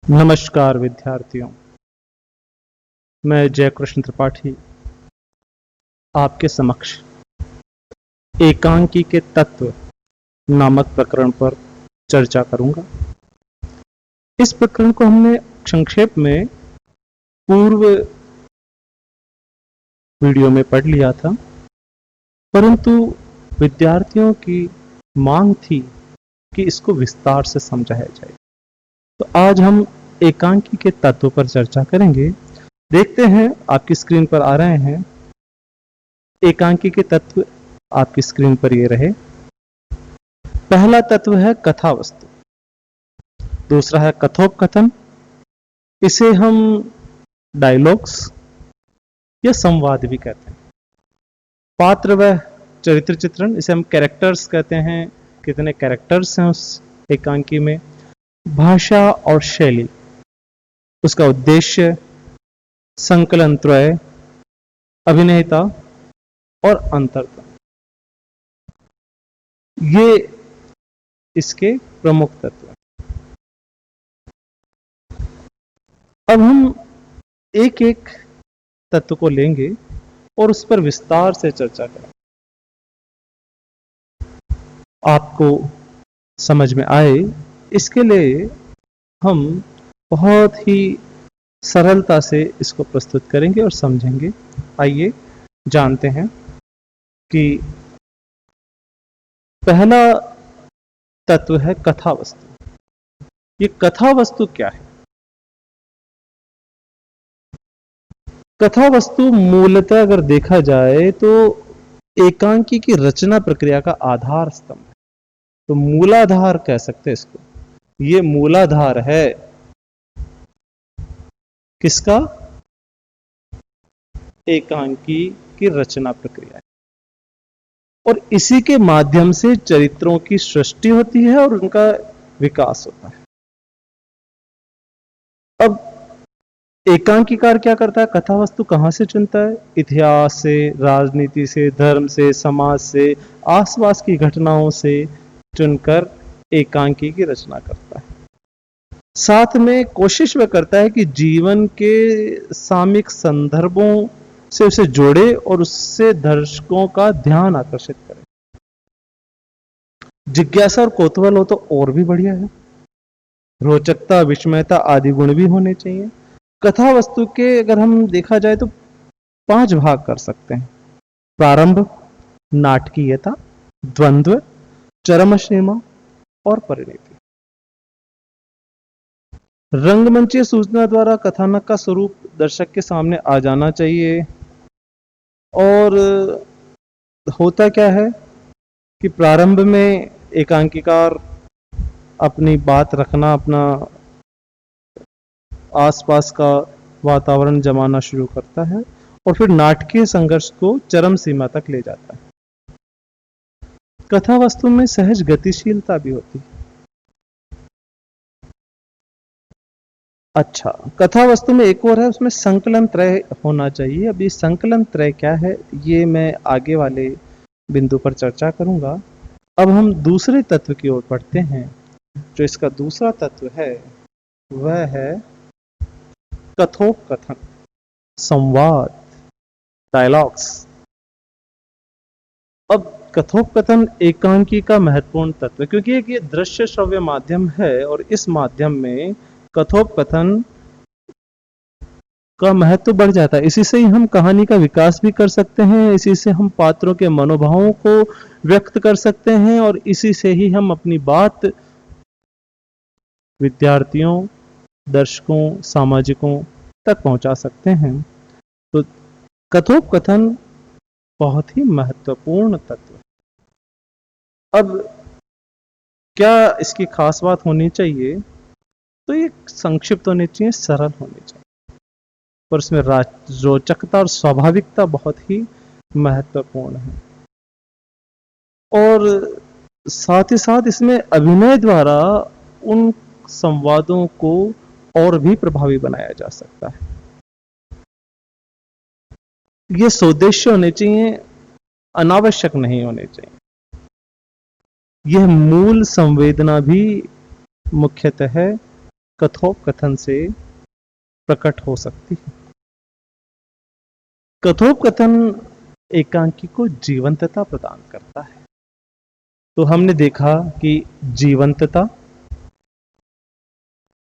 नमस्कार विद्यार्थियों, मैं जयकृष्ण त्रिपाठी आपके समक्ष एकांकी के तत्व नामक प्रकरण पर चर्चा करूंगा। इस प्रकरण को हमने संक्षेप में पूर्व वीडियो में पढ़ लिया था, परंतु विद्यार्थियों की मांग थी कि इसको विस्तार से समझाया जाए। तो आज हम एकांकी के तत्व पर चर्चा करेंगे। देखते हैं, आपकी स्क्रीन पर आ रहे हैं एकांकी के तत्व। आपकी स्क्रीन पर ये रहे। पहला तत्व है कथा वस्तु, दूसरा है कथोपकथन। इसे हम डायलॉग्स या संवाद भी कहते हैं। पात्र व चरित्र चित्रण, इसे हम कैरेक्टर्स कहते हैं। कितने कैरेक्टर्स हैं उस एकांकी में। भाषा और शैली, उसका उद्देश्य, संकलन त्रय, अभिनेता और अंतरता, ये इसके प्रमुख तत्व हैं। अब हम एक एक तत्व को लेंगे और उस पर विस्तार से चर्चा करेंगे, आपको समझ में आए। इसके लिए हम बहुत ही सरलता से इसको प्रस्तुत करेंगे और समझेंगे। आइए जानते हैं कि पहला तत्व है कथा वस्तु। ये कथा वस्तु क्या है? कथा वस्तु मूलतः अगर देखा जाए तो एकांकी की रचना प्रक्रिया का आधार स्तंभ है। तो मूलाधार कह सकते हैं इसको। ये मूलाधार है किसका? एकांकी की रचना प्रक्रिया है। और इसी के माध्यम से चरित्रों की सृष्टि होती है और उनका विकास होता है। अब एकांकीकार क्या करता है? कथा वस्तु कहां से चुनता है? इतिहास से, राजनीति से, धर्म से, समाज से, आसपास की घटनाओं से चुनकर एकांकी की रचना करता है। साथ में कोशिश वह करता है कि जीवन के सामयिक संदर्भों से उसे जोड़े और उससे दर्शकों का ध्यान आकर्षित करे। जिज्ञासा और कौतूहल हो तो और भी बढ़िया है। रोचकता, विस्मयता आदि गुण भी होने चाहिए। कथा वस्तु के अगर हम देखा जाए तो 5 भाग कर सकते हैं। प्रारंभ, नाटकीयता, द्वंद्व, चरम सीमा और परिणति। रंगमंचीय सूचना द्वारा कथानक का स्वरूप दर्शक के सामने आ जाना चाहिए। और होता क्या है कि प्रारंभ में एकांकीकार अपनी बात रखना, अपना आसपास का वातावरण जमाना शुरू करता है और फिर नाटकीय संघर्ष को चरम सीमा तक ले जाता है। कथा वस्तु में सहज गतिशीलता भी होती है। अच्छा, कथा वस्तु में एक और है, उसमें संकलन त्रय होना चाहिए। अब ये संकलन त्रय क्या है, ये मैं आगे वाले बिंदु पर चर्चा करूंगा। अब हम दूसरे तत्व की ओर बढ़ते हैं। जो इसका दूसरा तत्व है वह है कथोपकथन, संवाद, डायलॉग्स। अब कथोपकथन एकांकी का महत्वपूर्ण तत्व है, क्योंकि एक ये दृश्य श्रव्य माध्यम है और इस माध्यम में कथोपकथन का महत्व बढ़ जाता है। इसी से ही हम कहानी का विकास भी कर सकते हैं, इसी से हम पात्रों के मनोभावों को व्यक्त कर सकते हैं और इसी से ही हम अपनी बात विद्यार्थियों, दर्शकों, सामाजिकों तक पहुंचा सकते हैं। तो कथोपकथन बहुत ही महत्वपूर्ण तत्व है। अब क्या इसकी खास बात होनी चाहिए? तो ये संक्षिप्त होनी चाहिए, सरल होनी चाहिए, पर उसमें रोचकता और स्वाभाविकता बहुत ही महत्वपूर्ण है। और साथ ही साथ इसमें अभिनय द्वारा उन संवादों को और भी प्रभावी बनाया जा सकता है। ये सोद्देश्य होने चाहिए, अनावश्यक नहीं होने चाहिए। यह मूल संवेदना भी मुख्यतः कथोपकथन से प्रकट हो सकती है। कथोपकथन एकांकी को जीवंतता प्रदान करता है। तो हमने देखा कि जीवंतता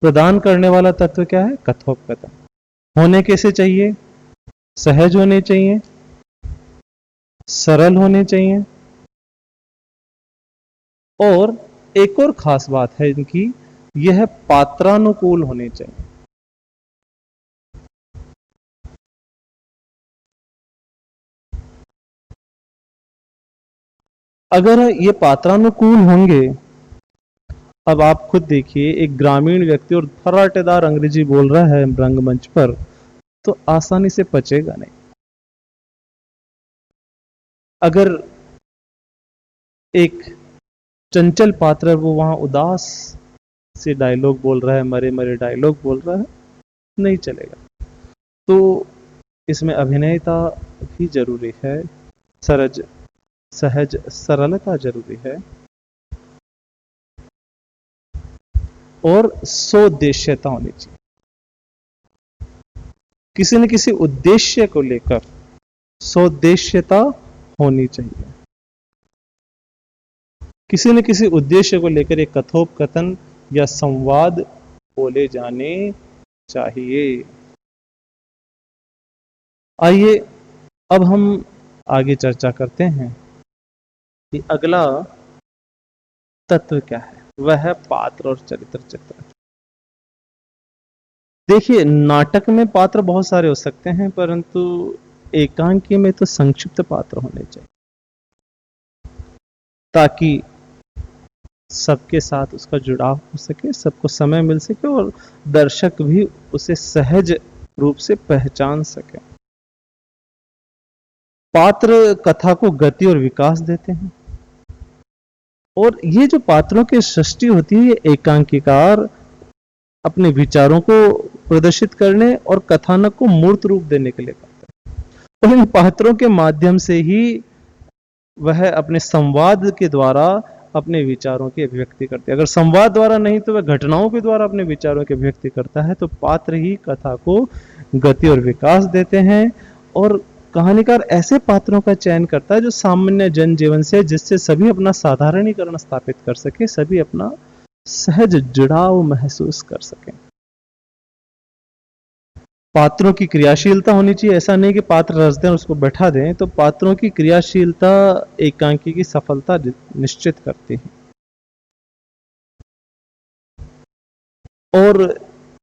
प्रदान करने वाला तत्व क्या है? कथोपकथन। होने कैसे चाहिए? सहज होने चाहिए, सरल होने चाहिए, और एक और खास बात है इनकी, यह पात्रानुकूल होने चाहिए। अगर ये पात्रानुकूल होंगे, अब आप खुद देखिए, एक ग्रामीण व्यक्ति और फर्राटेदार अंग्रेजी बोल रहा है रंगमंच पर, तो आसानी से पचेगा नहीं। अगर एक चंचल पात्र वो वहां उदास से डायलॉग बोल रहा है, मरे मरे डायलॉग बोल रहा है, नहीं चलेगा। तो इसमें अभिनयता भी जरूरी है, सहज सरलता जरूरी है, और सोद्देश्यता होनी चाहिए। किसी न किसी उद्देश्य को लेकर सोद्देश्यता होनी चाहिए। किसी न किसी उद्देश्य को लेकर एक कथोपकथन या संवाद बोले जाने चाहिए। आइए अब हम आगे चर्चा करते हैं कि अगला तत्व क्या है। वह है पात्र और चरित्र चित्रण। देखिए, नाटक में पात्र बहुत सारे हो सकते हैं, परंतु एकांकी में तो संक्षिप्त पात्र होने चाहिए, ताकि सबके साथ उसका जुड़ाव हो सके, सबको समय मिल सके, और दर्शक भी उसे सहज रूप से पहचान सके। पात्र कथा को गति और विकास देते हैं, और ये जो पात्रों की सृष्टि होती है, ये एकांकीकार अपने विचारों को प्रदर्शित करने और कथानक को मूर्त रूप देने के लिए करते हैं। और इन पात्रों के माध्यम से ही वह अपने संवाद के द्वारा अपने विचारों की अभिव्यक्ति करते हैं। अगर संवाद द्वारा नहीं तो वह घटनाओं के द्वारा अपने विचारों की अभिव्यक्ति करता है। तो पात्र ही कथा को गति और विकास देते हैं, और कहानीकार ऐसे पात्रों का चयन करता है जो सामान्य जनजीवन से, जिससे सभी अपना साधारणीकरण स्थापित कर सके, सभी अपना सहज जुड़ाव महसूस कर सकें। पात्रों की क्रियाशीलता होनी चाहिए। ऐसा नहीं कि पात्र रच दें और उसको बैठा दें। तो पात्रों की क्रियाशीलता एकांकी की सफलता निश्चित करती है। और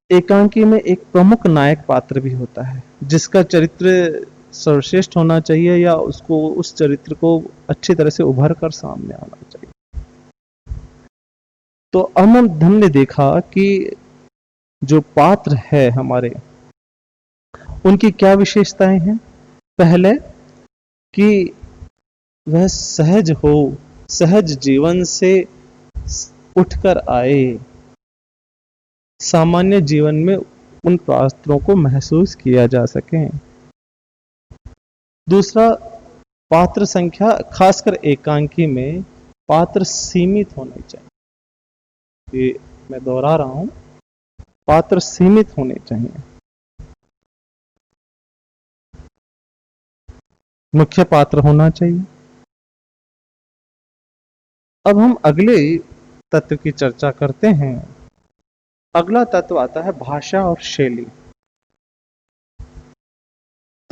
एकांकी में एक प्रमुख नायक पात्र भी होता है, जिसका चरित्र सर्वश्रेष्ठ होना चाहिए, या उसको उस चरित्र को अच्छी तरह से उभर कर सामने आना चाहिए। तो हमने देखा कि जो पात्र है हमारे, उनकी क्या विशेषताएं हैं। पहले कि वह सहज हो, सहज जीवन से उठकर आए, सामान्य जीवन में उन पात्रों को महसूस किया जा सके। दूसरा, पात्र संख्या, खासकर एकांकी में पात्र सीमित होने चाहिए। ये मैं दोहरा रहा हूं, पात्र सीमित होने चाहिए। मुख्य पात्र होना चाहिए। अब हम अगले तत्व की चर्चा करते हैं। अगला तत्व आता है भाषा और शैली।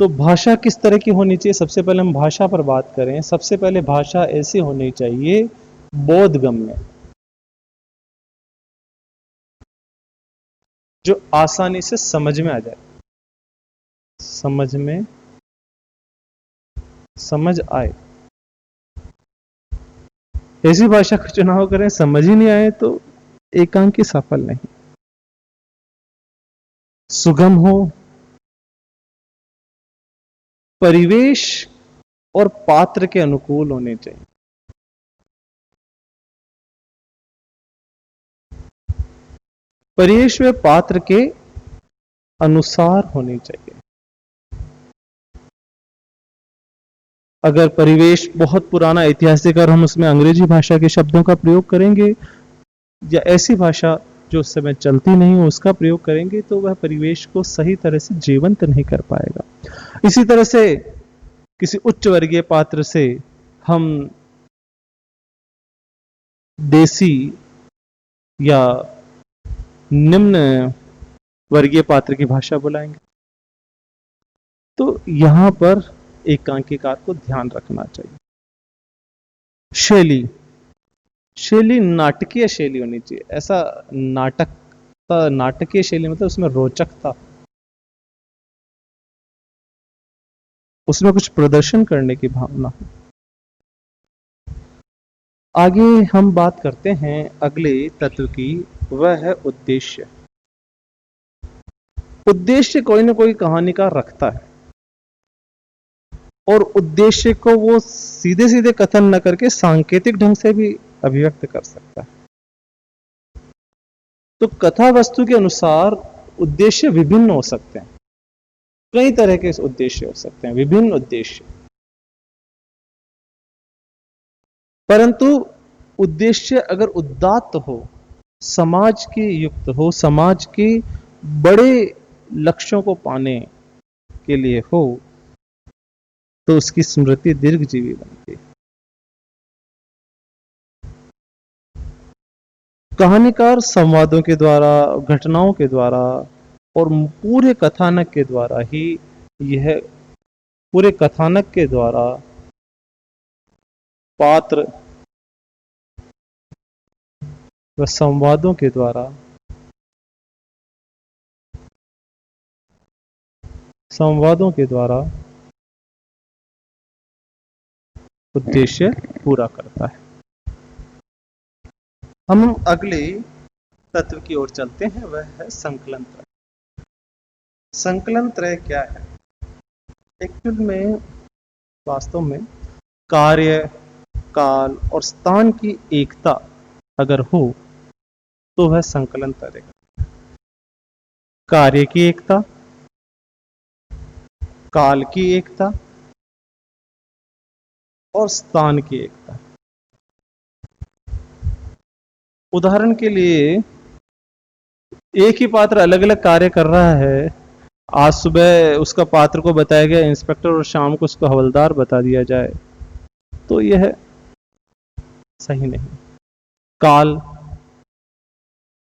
तो भाषा किस तरह की होनी चाहिए? सबसे पहले हम भाषा पर बात करें। सबसे पहले भाषा ऐसी होनी चाहिए, बोधगम्य, जो आसानी से समझ में आ जाए, समझ आए। ऐसी भाषा का चुनाव करें, समझ ही नहीं आए तो एकांकी सफल नहीं। सुगम हो, परिवेश और पात्र के अनुकूल होने चाहिए। परिवेश व पात्र के अनुसार होनी चाहिए। अगर परिवेश बहुत पुराना ऐतिहासिक और हम उसमें अंग्रेजी भाषा के शब्दों का प्रयोग करेंगे, या ऐसी भाषा जो उस समय चलती नहीं हो उसका प्रयोग करेंगे तो वह परिवेश को सही तरह से जीवंत नहीं कर पाएगा। इसी तरह से किसी उच्च वर्गीय पात्र से हम देसी या निम्न वर्गीय पात्र की भाषा बुलाएंगे। तो यहां पर एकांकीकार को ध्यान रखना चाहिए। शैली, शैली नाटकीय शैली होनी चाहिए। ऐसा नाटकीय शैली मतलब उसमें रोचकता, उसमें कुछ प्रदर्शन करने की भावना। आगे हम बात करते हैं अगले तत्व की, वह है उद्देश्य। उद्देश्य कोई ना कोई कहानीकार रखता है और उद्देश्य को वो सीधे सीधे कथन न करके सांकेतिक ढंग से भी अभिव्यक्त कर सकता है। तो कथा वस्तु के अनुसार उद्देश्य विभिन्न हो सकते हैं। कई तरह के उद्देश्य हो सकते हैं, विभिन्न उद्देश्य। परंतु उद्देश्य अगर उदात्त हो, समाज के युक्त हो, समाज के बड़े लक्ष्यों को पाने के लिए हो, तो उसकी स्मृति दीर्घजीवी बनती है। कहानीकार संवादों के द्वारा, घटनाओं के द्वारा और पूरे कथानक के द्वारा ही, यह पूरे कथानक के द्वारा पात्र व संवादों के द्वारा उद्देश्य पूरा करता है। हम अगले तत्व की ओर चलते हैं, वह है संकलन त्रय। संकलन त्रय क्या है? एक्चुअल में, वास्तव में कार्य, काल और स्थान की एकता अगर हो तो वह संकलन त्रय। कार्य की एकता, काल की एकता और स्थान की एकता। उदाहरण के लिए, एक ही पात्र अलग अलग कार्य कर रहा है। आज सुबह उसका पात्र को बताया गया इंस्पेक्टर और शाम को उसको हवलदार बता दिया जाए, तो यह सही नहीं। काल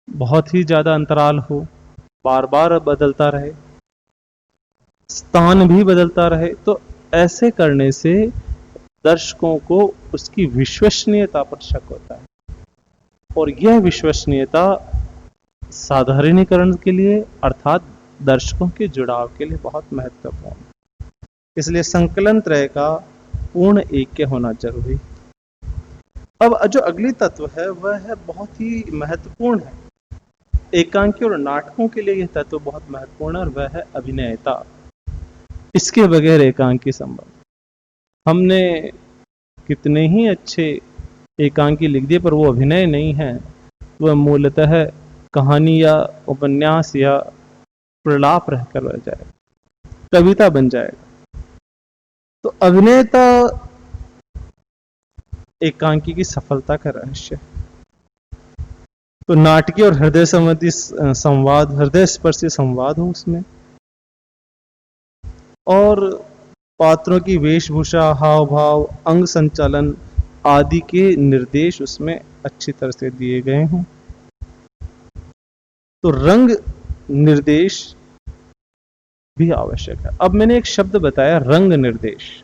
बहुत ही ज्यादा अंतराल हो, बार बार बदलता रहे, स्थान भी बदलता रहे, तो ऐसे करने से दर्शकों को उसकी विश्वसनीयता पर शक होता है। और यह विश्वसनीयता साधारणीकरण के लिए, अर्थात दर्शकों के जुड़ाव के लिए बहुत महत्वपूर्ण है। इसलिए संकलन त्रय का पूर्ण ऐक्य होना जरूरी। अब जो अगली तत्व है वह है बहुत ही महत्वपूर्ण है। एकांकी और नाटकों के लिए यह तत्व बहुत महत्वपूर्ण है और वह है अभिनयता। इसके बगैर एकांकी संभव। हमने कितने ही अच्छे एकांकी लिख दिए पर वो अभिनय नहीं है, वह मूलतः कहानी या उपन्यास या प्रलाप रहकर रह जाएगा, कविता बन जाएगा। तो अभिनेता एकांकी की सफलता का रहस्य। तो नाटकीय और हृदय संबंधी संवाद, हृदय स्पर्शी संवाद हो उसमें, और पात्रों की वेशभूषा, हाव भाव, अंग संचालन आदि के निर्देश उसमें अच्छी तरह से दिए गए हों। तो रंग निर्देश भी आवश्यक है। अब मैंने एक शब्द बताया, रंग निर्देश।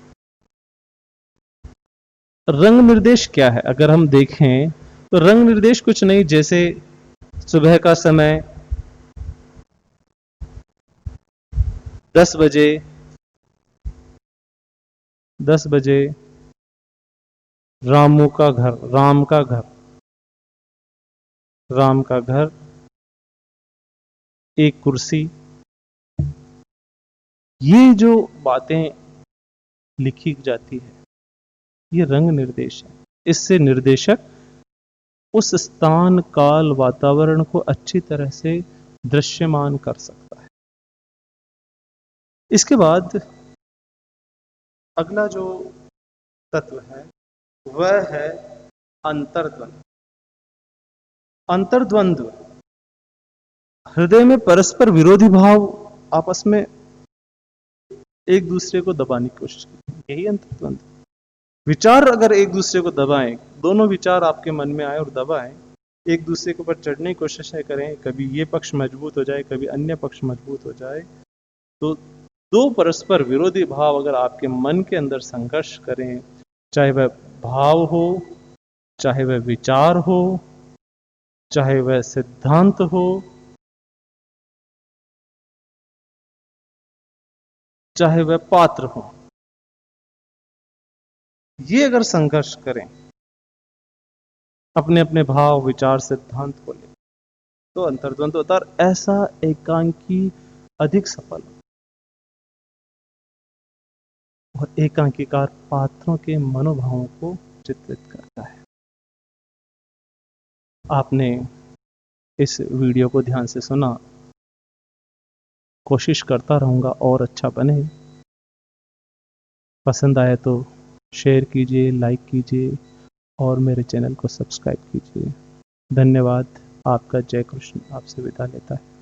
रंग निर्देश क्या है? अगर हम देखें तो रंग निर्देश कुछ नहीं, जैसे सुबह का समय 10 बजे, 10 बजे राम का घर, एक कुर्सी, ये जो बातें लिखी जाती है ये रंग निर्देश है। इससे निर्देशक उस स्थान, काल, वातावरण को अच्छी तरह से दृश्यमान कर सकता है। इसके बाद अगला जो तत्व है वह है अंतर्द्वंद। अंतर्द्वंद हृदय में परस्पर विरोधी भाव आपस में एक दूसरे को दबाने की कोशिश करते, यही अंतर्द्वंद। विचार अगर एक दूसरे को दबाएं, दोनों विचार आपके मन में आए और दबाएं, एक दूसरे के ऊपर चढ़ने की कोशिश करें, कभी ये पक्ष मजबूत हो जाए, कभी अन्य पक्ष मजबूत हो जाए, तो दो परस्पर विरोधी भाव अगर आपके मन के अंदर संघर्ष करें, चाहे वह भाव हो, चाहे वह विचार हो, चाहे वह सिद्धांत हो, चाहे वह पात्र हो, ये अगर संघर्ष करें अपने अपने भाव विचार सिद्धांत को लेकर, तो अंतर्द्वंद होता है। और ऐसा एकांकी अधिक सफल और एकांकीकार पात्रों के मनोभावों को चित्रित करता है। आपने इस वीडियो को ध्यान से सुना, कोशिश करता रहूंगा और अच्छा बने। पसंद आए तो शेयर कीजिए, लाइक कीजिए और मेरे चैनल को सब्सक्राइब कीजिए। धन्यवाद। आपका जय कृष्ण आपसे विदा लेता है।